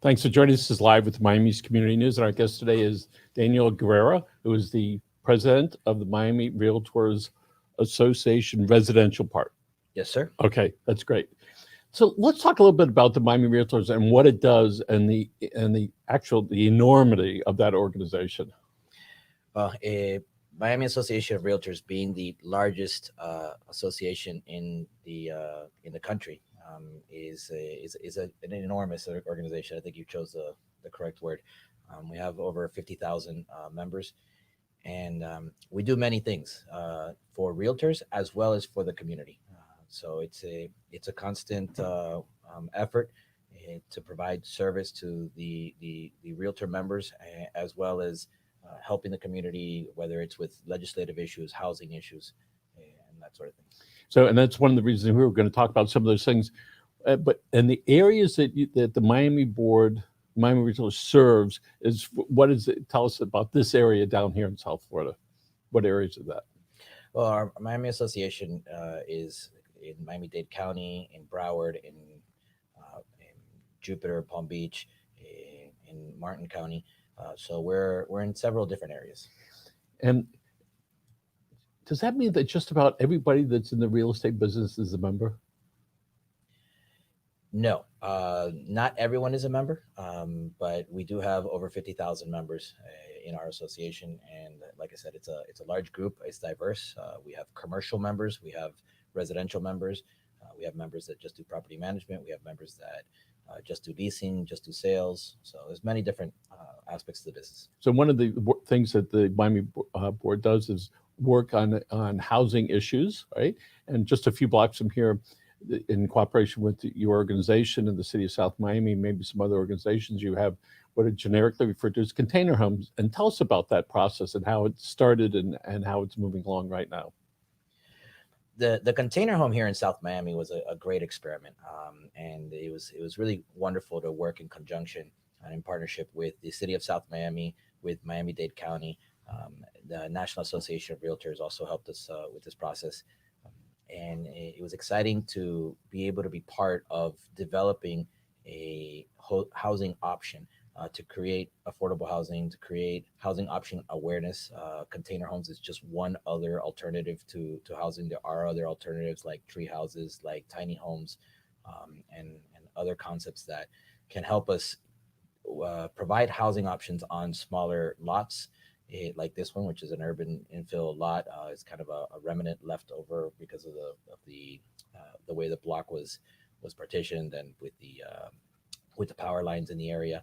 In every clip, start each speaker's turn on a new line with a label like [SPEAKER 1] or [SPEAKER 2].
[SPEAKER 1] Thanks for joining us. This is live with Miami's Community News, and our guest today is Daniel Guerra, who is the president of the Miami Realtors Association residential part.
[SPEAKER 2] Yes, sir.
[SPEAKER 1] Okay, that's great. So let's talk a little bit about the Miami Realtors and what it does and the enormity of that organization.
[SPEAKER 2] Miami Association of Realtors, being the largest association in the country, is an enormous organization. I think you chose the correct word. We have over 50,000 members, and we do many things for realtors as well as for the community. So it's a constant effort to provide service to the realtor members, as well as helping the community, whether it's with legislative issues, housing issues, and that sort of thing.
[SPEAKER 1] So, and that's one of the reasons we were going to talk about some of those things. But in the areas that the Miami Realtors serves, is what is it? Tell us about this area down here in South Florida. What areas is that?
[SPEAKER 2] Well, our Miami Association is in Miami-Dade County, in Broward, in Jupiter, Palm Beach, in Martin County. So we're in several different areas.
[SPEAKER 1] And does that mean that just about everybody that's in the real estate business is a member?
[SPEAKER 2] No, not everyone is a member, but we do have over 50,000 members in our association. And like I said, it's a large group. It's diverse. We have commercial members. We have residential members. We have members that just do property management. We have members that just do leasing, just do sales. So there's many different aspects to the business.
[SPEAKER 1] So one of the things that the Miami board does is work on housing issues, right? And just a few blocks from here, in cooperation with your organization and the city of South Miami, maybe some other organizations, you have what are generically referred to as container homes. And tell us about that process and how it started and how it's moving along right now.
[SPEAKER 2] The container home here in South Miami was a great experiment, and it was really wonderful to work in conjunction and in partnership with the city of South Miami, with Miami-Dade County. The National Association of Realtors also helped us with this process, and it was exciting to be able to be part of developing a housing option to create affordable housing, to create housing option awareness. Container homes is just one other alternative to housing. There are other alternatives like tree houses, like tiny homes, and other concepts that can help us provide housing options on smaller lots. Like this one, which is an urban infill lot. It's kind of a remnant left over because of the way the block was partitioned, and with the power lines in the area.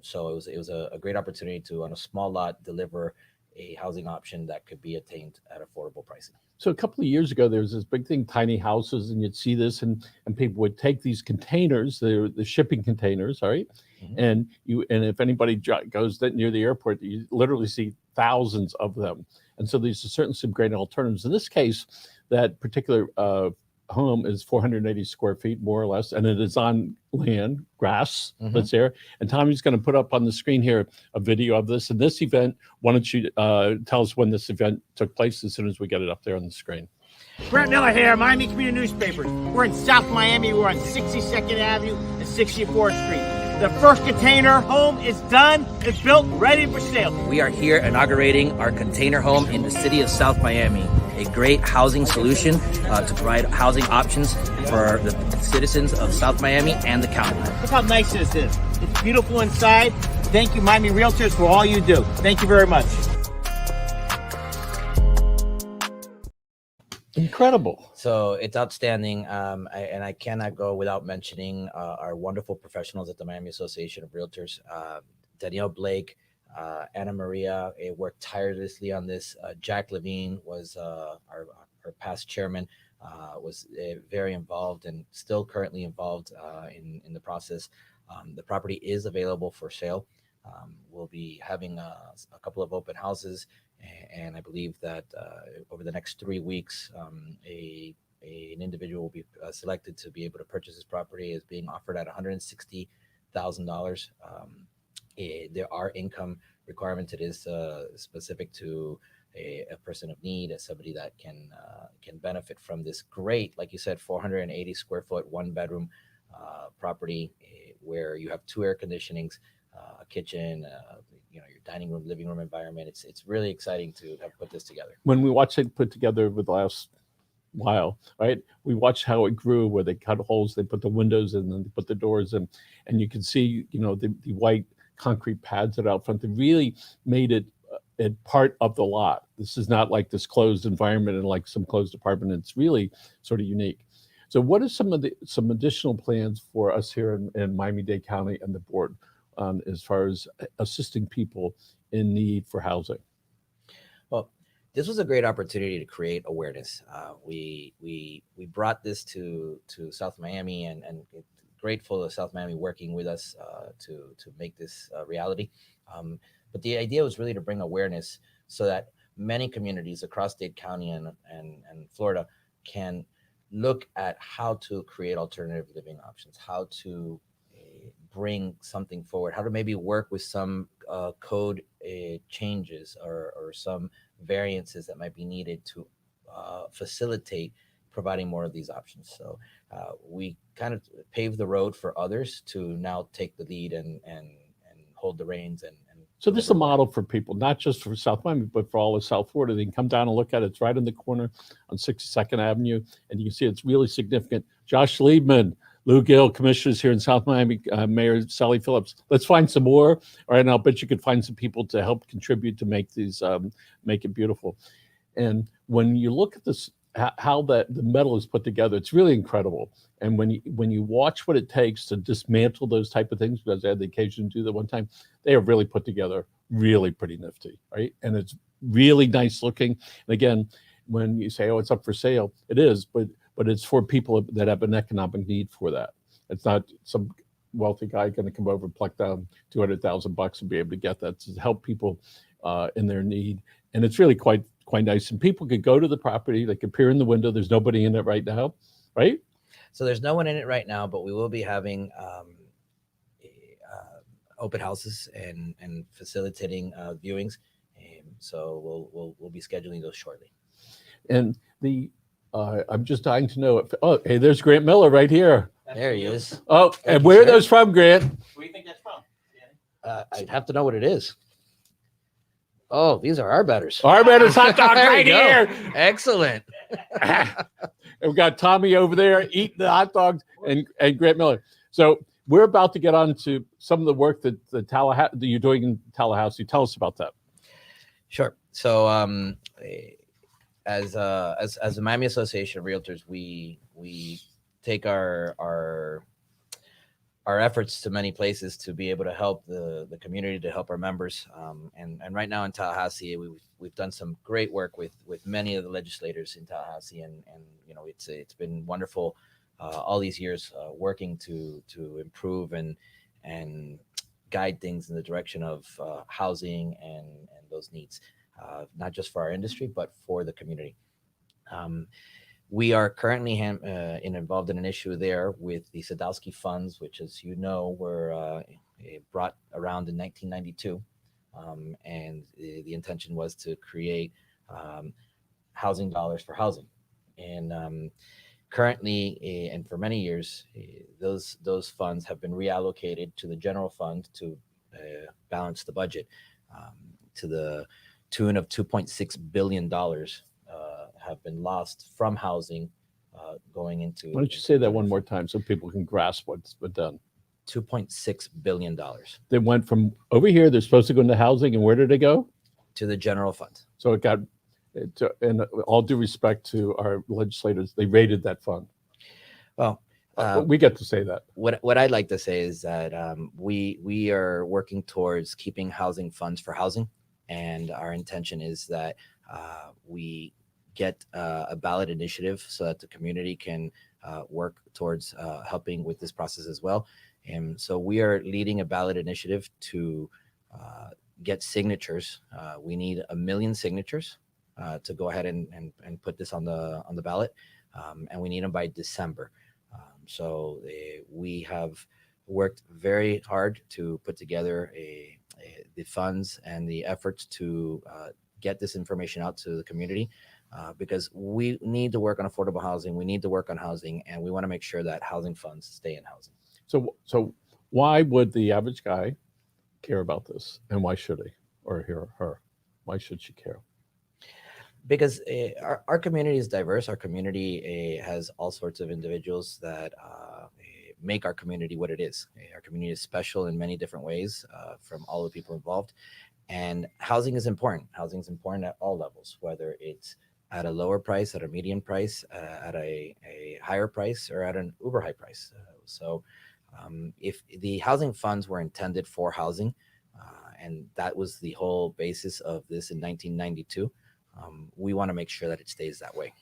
[SPEAKER 2] So it was a great opportunity to, on a small lot, deliver a housing option that could be attained at affordable pricing.
[SPEAKER 1] So a couple of years ago, there was this big thing, tiny houses, and you'd see this, and people would take these containers, the shipping containers, all right? Mm-hmm. And if anybody goes near the airport, you literally see thousands of them. And so these are certainly some great alternatives. In this case, that particular home is 480 square feet, more or less, and it is on land, grass, mm-hmm. that's there. And Tommy's going to put up on the screen here a video of this. And this event, why don't you tell us when this event took place as soon as we get it up there on the screen.
[SPEAKER 3] Brent Miller here, Miami Community Newspapers. We're in South Miami. We're on 62nd Avenue and 64th Street. The first container home is done. It's built, ready for sale.
[SPEAKER 4] We are here inaugurating our container home in the city of South Miami, a great housing solution to provide housing options for the citizens of South Miami and the county.
[SPEAKER 3] Look how nice this is. It's beautiful inside. Thank you, Miami Realtors, for all you do. Thank you very much.
[SPEAKER 1] Incredible.
[SPEAKER 2] So it's outstanding. And I cannot go without mentioning our wonderful professionals at the Miami Association of Realtors. Danielle Blake, Anna Maria worked tirelessly on this. Jack Levine was our past chairman, was very involved and still currently involved in the process. The property is available for sale. We'll be having a couple of open houses, and I believe that over the next 3 weeks, an individual will be selected to be able to purchase this property. Is being offered at $160,000. There are income requirements. It is specific to a person of need, as somebody that can benefit from this great, like you said, 480 square foot, one bedroom property where you have 2 air conditionings, a kitchen, your dining room, living room environment. It's really exciting to have put this together.
[SPEAKER 1] When we watched it put together over the last while, right? We watched how it grew, where they cut holes, they put the windows in, and they put the doors in, and you can see, the white concrete pads that are out front. They really made it part of the lot. This is not like this closed environment and like some closed apartment. It's really sort of unique. So, what are some additional plans for us here in Miami-Dade County and the board as far as assisting people in need for housing?
[SPEAKER 2] Well, this was a great opportunity to create awareness. We brought this to South Miami, and grateful to South Miami working with us to make this a reality. But the idea was really to bring awareness so that many communities across Dade County and Florida can look at how to create alternative living options, how to bring something forward, how to maybe work with some code changes or some variances that might be needed to facilitate providing more of these options. So we kind of paved the road for others to now take the lead and hold the reins. And
[SPEAKER 1] so this is a model for people, not just for South Miami, but for all of South Florida. They can come down and look at it. It's right in the corner on 62nd Avenue, and you can see it's really significant. Josh Liebman, Lou Gill, commissioners here in South Miami, Mayor Sally Phillips. Let's find some more. All right, and I'll bet you could find some people to help contribute to make these, make it beautiful. And when you look at this, how the metal is put together, it's really incredible. And when you watch what it takes to dismantle those type of things, because I had the occasion to do that one time, they are really put together, really pretty nifty, right? And it's really nice looking. And again, when you say, oh, it's up for sale, it is, but it's for people that have an economic need for that. It's not some wealthy guy going to come over and pluck down $200,000 and be able to get that. To help people in their need. And it's really quite nice. And people could go to the property, they could peer in the window. There's nobody in it right now, right?
[SPEAKER 2] So there's no one in it right now, but we will be having open houses and facilitating viewings. So we'll be scheduling those shortly.
[SPEAKER 1] And I'm just dying to know if, hey, there's Grant Miller right here.
[SPEAKER 2] There he is.
[SPEAKER 1] Oh, and where are those from, Grant?
[SPEAKER 3] Where do you think that's from?
[SPEAKER 2] I'd have to know what it is. Oh, these are our batters.
[SPEAKER 1] Our batter's hot dog right here.
[SPEAKER 2] Excellent.
[SPEAKER 1] And we've got Tommy over there eating the hot dogs and Grant Miller. So we're about to get on to some of the work that that you're doing in Tallahassee. Tell us about that.
[SPEAKER 2] Sure. So as the Miami Association of Realtors, we take our efforts to many places to be able to help the community, to help our members. And right now in Tallahassee, we've done some great work with many of the legislators in Tallahassee, and it's been wonderful all these years working to improve and guide things in the direction of housing and those needs, not just for our industry, but for the community. We are currently involved in an issue there with the Sadowski funds, which, as you know, were brought around in 1992. And the intention was to create housing dollars for housing. And currently, and for many years, those funds have been reallocated to the general fund to balance the budget, to the tune of $2.6 billion. Have been lost from housing going into.
[SPEAKER 1] Why don't you say that one more time so people can grasp what's been done?
[SPEAKER 2] $2.6 billion.
[SPEAKER 1] They went from over here, they're supposed to go into housing, and where did they go?
[SPEAKER 2] To the general fund.
[SPEAKER 1] So and all due respect to our legislators, they raided that fund.
[SPEAKER 2] Well,
[SPEAKER 1] we get to say that.
[SPEAKER 2] What I'd like to say is that we are working towards keeping housing funds for housing, and our intention is that we get a ballot initiative so that the community can work towards helping with this process as well. And so we are leading a ballot initiative to get signatures. We need 1 million signatures to go ahead and put this on the ballot, and we need them by December. So we have worked very hard to put together the funds and the efforts to get this information out to the community. Because we need to work on affordable housing, we need to work on housing, and we want to make sure that housing funds stay in housing.
[SPEAKER 1] So Why would the average guy care about this, and why should he, or he or her? Why should she care?
[SPEAKER 2] Because our community is diverse. Our community has all sorts of individuals that make our community what it is. Our community is special in many different ways from all the people involved. And housing is important. Housing is important at all levels, whether it's at a lower price, at a median price, at a higher price, or at an uber high price. If the housing funds were intended for housing, and that was the whole basis of this in 1992, we want to make sure that it stays that way.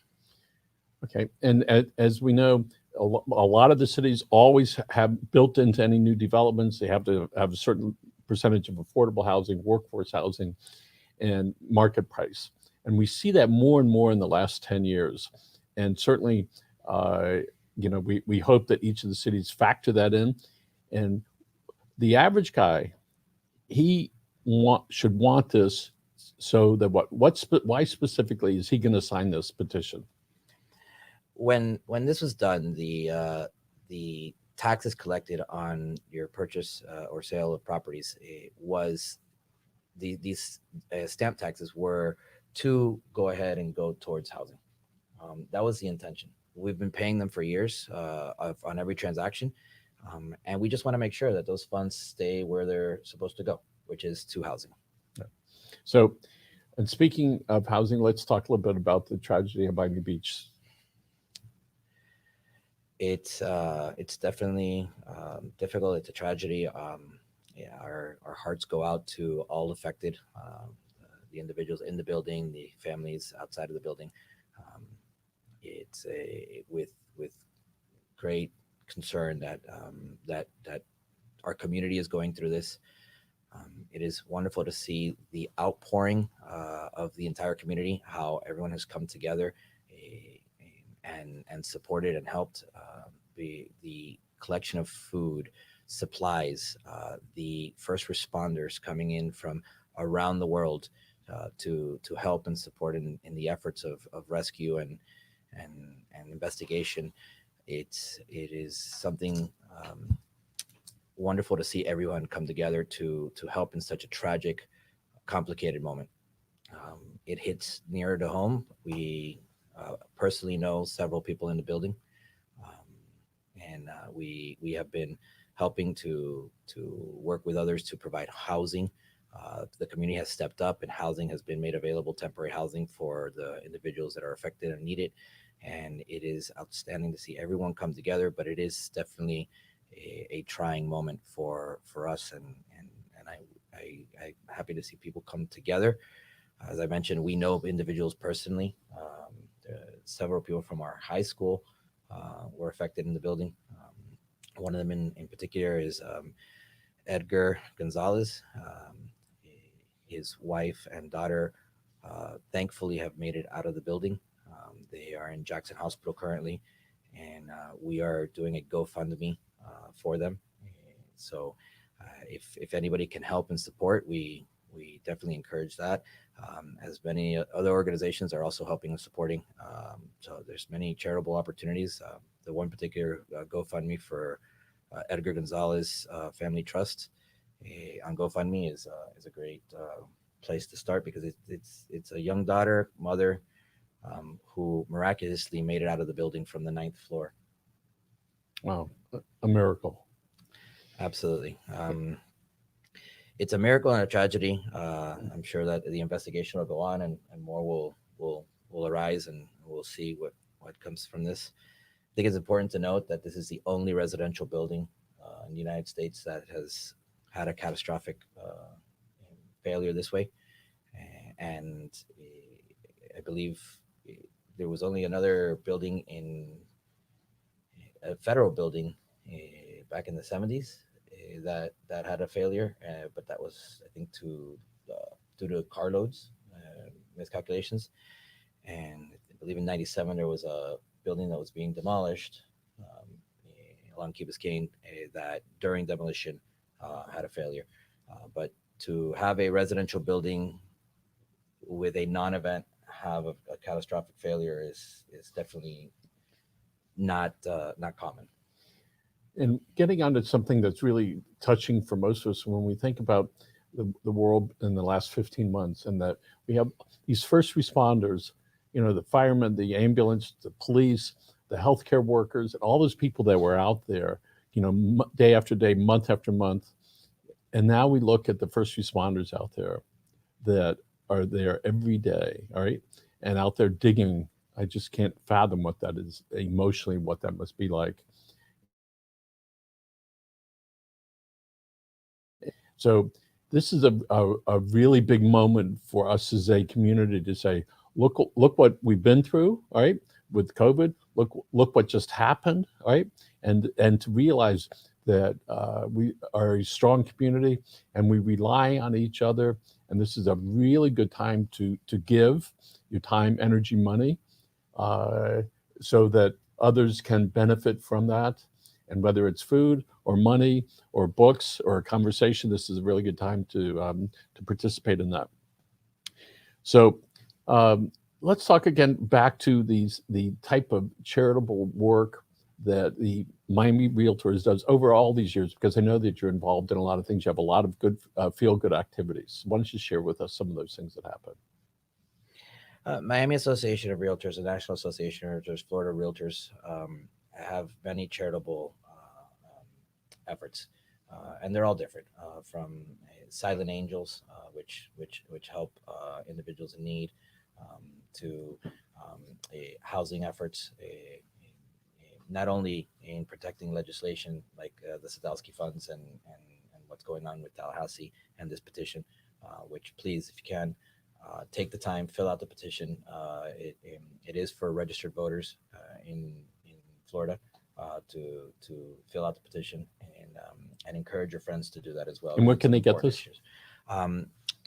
[SPEAKER 1] Okay, and as we know, a lot of the cities always have built into any new developments. They have to have a certain percentage of affordable housing, workforce housing, and market price. And we see that more and more in the last 10 years. And certainly, we hope that each of the cities factor that in. And the average guy, he should want this, so that why specifically is he going to sign this petition?
[SPEAKER 2] When this was done, the taxes collected on your purchase or sale of properties was these stamp taxes were to go ahead and go towards housing. That was the intention. We've been paying them for years on every transaction, and we just want to make sure that those funds stay where they're supposed to go, which is to housing.
[SPEAKER 1] Yeah. So, and speaking of housing, let's talk a little bit about the tragedy of Miami Beach.
[SPEAKER 2] It's definitely difficult. It's a tragedy. Our hearts go out to all affected, the individuals in the building, the families outside of the building. It's with great concern that that our community is going through this. It is wonderful to see the outpouring of the entire community, how everyone has come together and supported and helped. The collection of food, supplies, the first responders coming in from around the world to help and support in the efforts of rescue and investigation. It is something wonderful to see everyone come together to help in such a tragic, complicated moment. It hits nearer to home. We personally know several people in the building, and we have been helping to work with others to provide housing. The community has stepped up, and housing has been made available, temporary housing for the individuals that are affected and need it. And it is outstanding to see everyone come together, but it is definitely a trying moment for us, and I'm happy to see people come together. As I mentioned, we know individuals personally. Several people from our high school were affected in the building. One of them in particular is Edgar Gonzalez. His wife and daughter thankfully have made it out of the building. They are in Jackson Hospital currently, and we are doing a GoFundMe for them. So if anybody can help and support, we definitely encourage that. As many other organizations are also helping and supporting. So there's many charitable opportunities. The one particular GoFundMe for Edgar Gonzalez Family Trust on GoFundMe is a great place to start, because it's a young daughter, mother, who miraculously made it out of the building from the 9th floor.
[SPEAKER 1] Wow, a miracle.
[SPEAKER 2] Absolutely. It's a miracle and a tragedy. I'm sure that the investigation will go on, and more will arise, and we'll see what comes from this. I think it's important to note that this is the only residential building in the United States that has had a catastrophic failure this way. And I believe there was only another building a federal building back in the 70s that had a failure, but that was, I think, due to carloads miscalculations. And I believe in '97 there was a building that was being demolished along Key Biscayne that during demolition had a failure. But to have a residential building with a non-event have a catastrophic failure is definitely not common.
[SPEAKER 1] And getting onto something that's really touching for most of us when we think about the world in the last 15 months, and that we have these first responders, the firemen, the ambulance, the police, the healthcare workers, and all those people that were out there, day after day, month after month. And now we look at the first responders out there that are there every day, all right, and out there digging. I just can't fathom what that is emotionally, what that must be like. So this is a really big moment for us as a community to say, look what we've been through, all right, with COVID. Look what just happened, all right, and to realize that we are a strong community and we rely on each other. And this is a really good time to give your time, energy, money, uh, so that others can benefit from that. And whether it's food or money or books or a conversation, this is a really good time to participate in that. So um, let's talk again back to the type of charitable work that the Miami Realtors does over all these years, because I know that you're involved in a lot of things. You have a lot of good feel-good activities. Why don't you share with us some of those things that happen?
[SPEAKER 2] Miami Association of Realtors, the National Association of Realtors, Florida Realtors have many charitable efforts, and they're all different. From Silent Angels, which help individuals in need, to housing efforts, not only in protecting legislation like the Sadowski funds and what's going on with Tallahassee and this petition, which please, if you can, take the time, fill out the petition. It is for registered voters in Florida to fill out the petition, and encourage your friends to do that as well.
[SPEAKER 1] And where
[SPEAKER 2] It's
[SPEAKER 1] can
[SPEAKER 2] an
[SPEAKER 1] they get
[SPEAKER 2] important
[SPEAKER 1] this?
[SPEAKER 2] issue.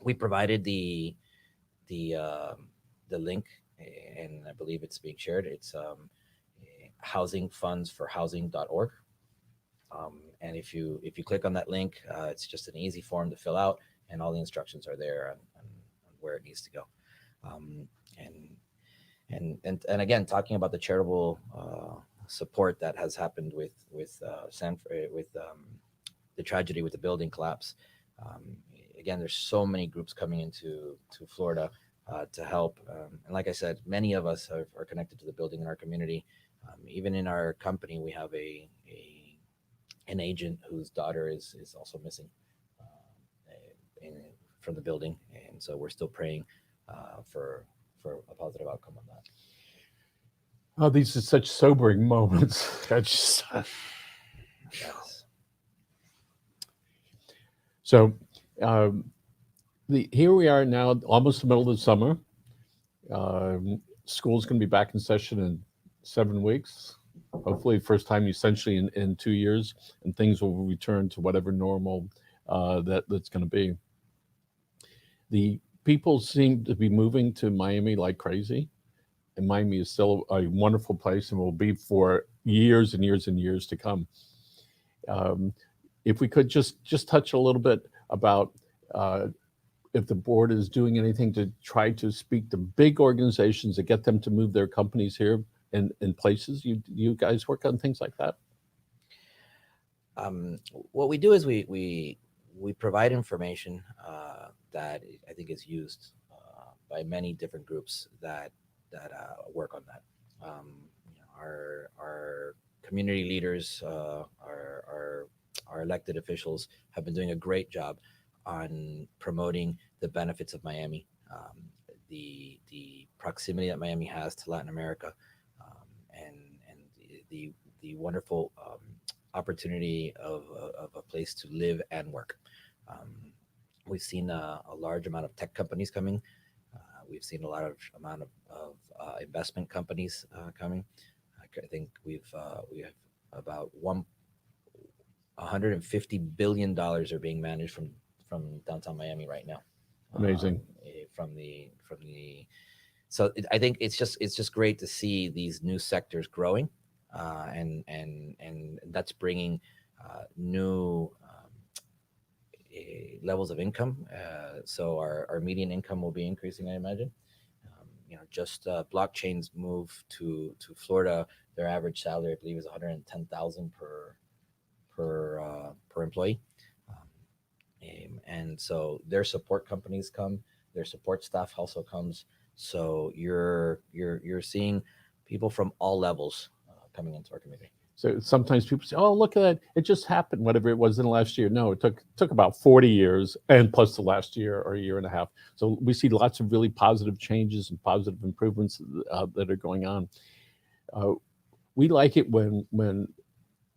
[SPEAKER 2] We provided the link, and I believe it's being shared. It's housingfundsforhousing.org. And if you click on that link, it's just an easy form to fill out, and all the instructions are there on where it needs to go. Um, and again, talking about the charitable support that has happened with the tragedy with the building collapse. Again, there's so many groups coming into Florida to help. And like I said, many of us are connected to the building in our community. Even in our company, we have an agent whose daughter is also missing from the building, and so we're still praying for a positive outcome on that.
[SPEAKER 1] Oh, these are such sobering moments. I just,
[SPEAKER 2] Yes.
[SPEAKER 1] so here we are now, almost the middle of the summer. School's going to be back in session in 7 weeks. Hopefully, first time essentially in 2 years, and things will return to whatever normal that's going to be. The people seem to be moving to Miami like crazy, and Miami is still a wonderful place and will be for years and years and years to come. Um, if we could just touch a little bit about if the board is doing anything to try to speak to big organizations to get them to move their companies here in places. You guys work on things like that?
[SPEAKER 2] What we do is we provide information that I think is used by many different groups that work on that. Our community leaders, our elected officials have been doing a great job on promoting the benefits of Miami, the proximity that Miami has to Latin America, and the wonderful opportunity of a place to live and work. We've seen a large amount of tech companies coming. We've seen a lot of amount of investment companies coming. I think we have about $150 billion are being managed from downtown Miami right now.
[SPEAKER 1] Amazing.
[SPEAKER 2] I think it's just great to see these new sectors growing, and that's bringing new levels of income. So our median income will be increasing, I imagine. Just blockchain's move to Florida, their average salary, I believe, is 110,000 per employee. And so their support companies come, their support staff also comes. So you're seeing people from all levels coming into our community.
[SPEAKER 1] So sometimes people say, "Oh, look at that! It just happened. Whatever it was in the last year." No, it took about 40 years, and plus the last year or a year and a half. So we see lots of really positive changes and positive improvements that are going on. We like it when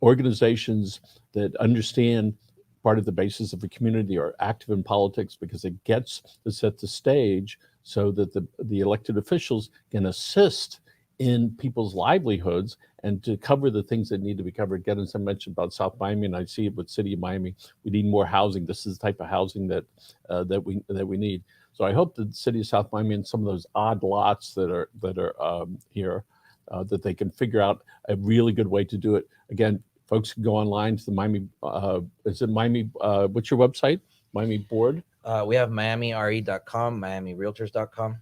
[SPEAKER 1] organizations that understand part of the basis of a community are active in politics, because it gets to set the stage so that the elected officials can assist in people's livelihoods and to cover the things that need to be covered. Again, as I mentioned about South Miami, and I see it with City of Miami, we need more housing. This is the type of housing that we need. So I hope that the City of South Miami and some of those odd lots that are here, that they can figure out a really good way to do it. Again, folks can go online to the Miami, is it Miami, what's your website? Miami board?
[SPEAKER 2] We have MiamiRE.com, MiamiRealtors.com.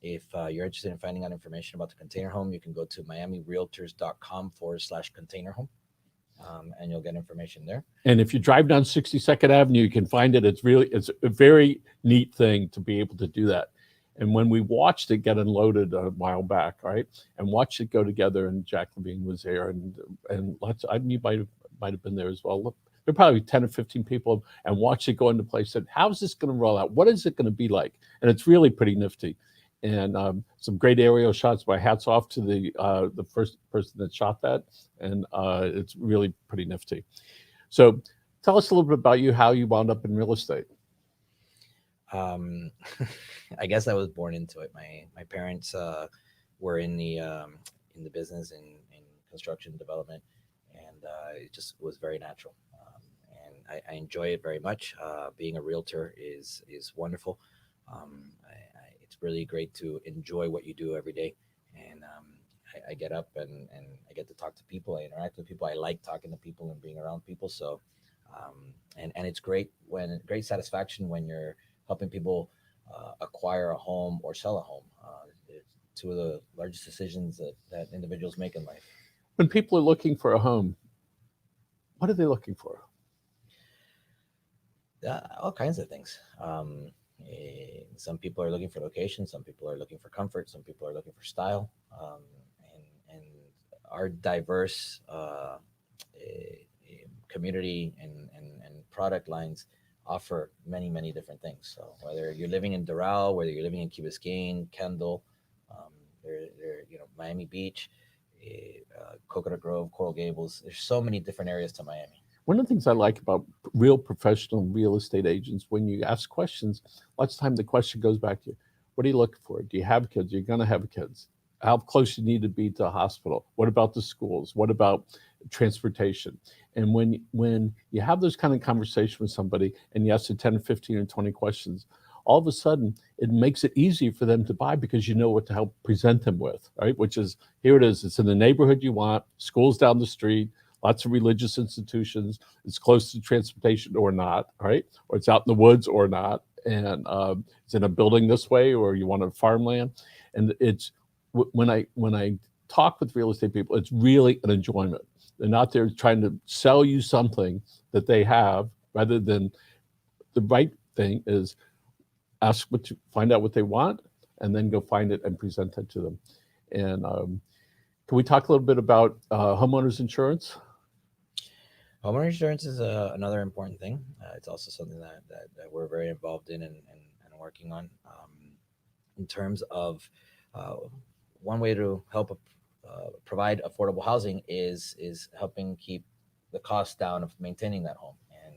[SPEAKER 2] If you're interested in finding out information about the container home, you can go to MiamiRealtors.com/container home, and you'll get information there.
[SPEAKER 1] And if you drive down 62nd Avenue, you can find it. It's a very neat thing to be able to do that. And when we watched it get unloaded a while back, right, and watched it go together, and Jack Levine was there, and lots, you might have been there as well. Look, there were probably 10 or 15 people, and watched it go into place. Said, "How's this going to roll out? What is it going to be like?" And it's really pretty nifty. And some great aerial shots. My hats off to the first person that shot that, and it's really pretty nifty. So, tell us a little bit about you, how you wound up in real estate.
[SPEAKER 2] I guess I was born into it. My parents were in the business in construction development, and it just was very natural. And I enjoy it very much. Being a realtor is wonderful. It's really great to enjoy what you do every day. And I get up and I get to talk to people. I interact with people. I like talking to people and being around people. So, and it's great satisfaction when you're helping people acquire a home or sell a home. It's two of the largest decisions that individuals make in life.
[SPEAKER 1] When people are looking for a home, what are they looking for?
[SPEAKER 2] All kinds of things. Some people are looking for location. Some people are looking for comfort. Some people are looking for style. And our diverse community and product lines offer many different things. So whether you're living in Doral, whether you're living in Key Biscayne, Kendall, Miami Beach, Coconut Grove, Coral Gables, there's so many different areas to Miami.
[SPEAKER 1] One of the things I like about real professional real estate agents, when you ask questions, lots of time the question goes back to you. What are you looking for? Do you have kids? You're going to have kids. How close you need to be to a hospital? What about the schools? What about transportation? And when you have those kind of conversations with somebody and you ask them 10 or 15 or 20 questions, all of a sudden it makes it easier for them to buy, because you know what to help present them with, right? Which is, here it is. It's in the neighborhood you want, schools down the street, lots of religious institutions, it's close to transportation or not, right? Or it's out in the woods or not. And it's in a building this way, or you want a farmland. And it's, when I talk with real estate people, it's really an enjoyment. They're not there trying to sell you something that they have, rather than the right thing is find out what they want, and then go find it and present it to them. And can we talk a little bit about homeowners insurance?
[SPEAKER 2] Homeowner insurance is another important thing. It's also something that we're very involved in and working on. In terms of one way to help provide affordable housing is helping keep the cost down of maintaining that home, and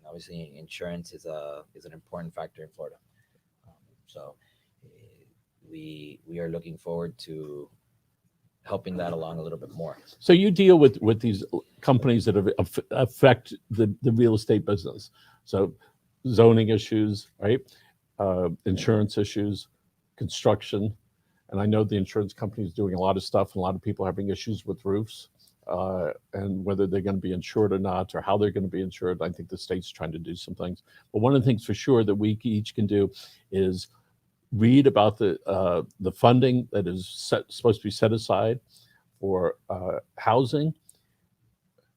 [SPEAKER 2] obviously insurance is an important factor in Florida. So we are looking forward to helping that along a little bit more.
[SPEAKER 1] So you deal with these companies that affect the real estate business. So zoning issues, right? Insurance issues, construction. And I know the insurance company is doing a lot of stuff, and a lot of people are having issues with roofs and whether they're going to be insured or not, or how they're going to be insured. I think the state's trying to do some things. But one of the things for sure that we each can do is read about the funding that is supposed to be set aside for housing,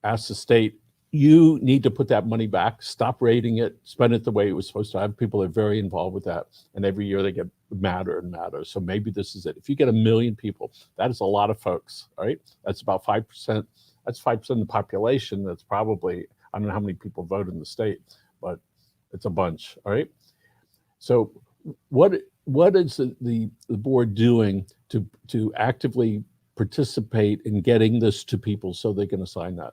[SPEAKER 1] asked the state, you need to put that money back, stop rating it, spend it the way it was supposed to. I have people that are very involved with that. And every year they get madder and madder. So maybe this is it. If you get 1 million people, that is a lot of folks, all right? That's about 5%. That's 5% of the population. That's probably, I don't know how many people vote in the state, but it's a bunch, all right? So what is the board doing to actively participate in getting this to people so they can assign that?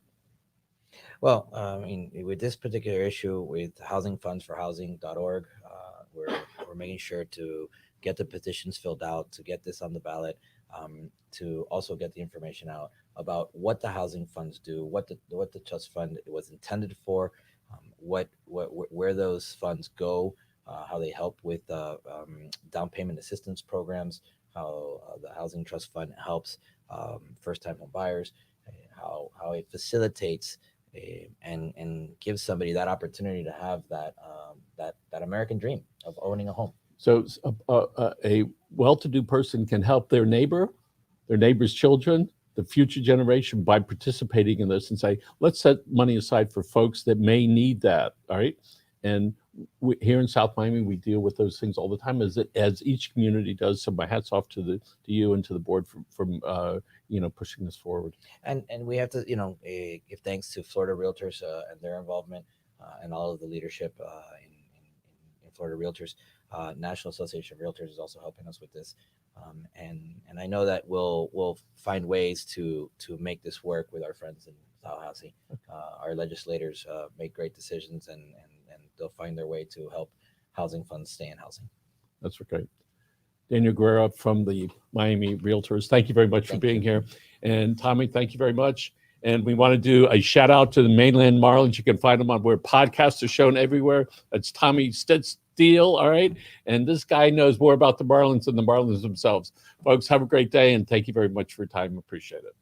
[SPEAKER 2] Well, I mean, with this particular issue with housingfundsforhousing.org, we're making sure to get the petitions filled out, to get this on the ballot, to also get the information out about what the housing funds do, what the trust fund was intended for, where those funds go, how they help with down payment assistance programs, how the housing trust fund helps first-time home buyers, how it facilitates and gives somebody that opportunity to have that American dream of owning a home.
[SPEAKER 1] So a well-to-do person can help their neighbor's children, the future generation, by participating in this and say, let's set money aside for folks that may need that, all right? And here in South Miami, we deal with those things all the time, as each community does. So my hat's off to you and to the board from pushing this forward.
[SPEAKER 2] And we have to give thanks to Florida Realtors and their involvement and all of the leadership in Florida Realtors. National Association of Realtors is also helping us with this, and I know that we'll find ways to make this work with our friends in Tallahassee. Our legislators make great decisions, and they'll find their way to help housing funds stay in housing. That's
[SPEAKER 1] great. Daniel Guerra from the Miami Realtors, thank you very much for being here. And Tommy, thank you very much. And we want to do a shout out to the mainland Marlins. You can find them on where podcasts are shown everywhere. That's Tommy Steele, all right? And this guy knows more about the Marlins than the Marlins themselves. Folks, have a great day, and thank you very much for your time. Appreciate it.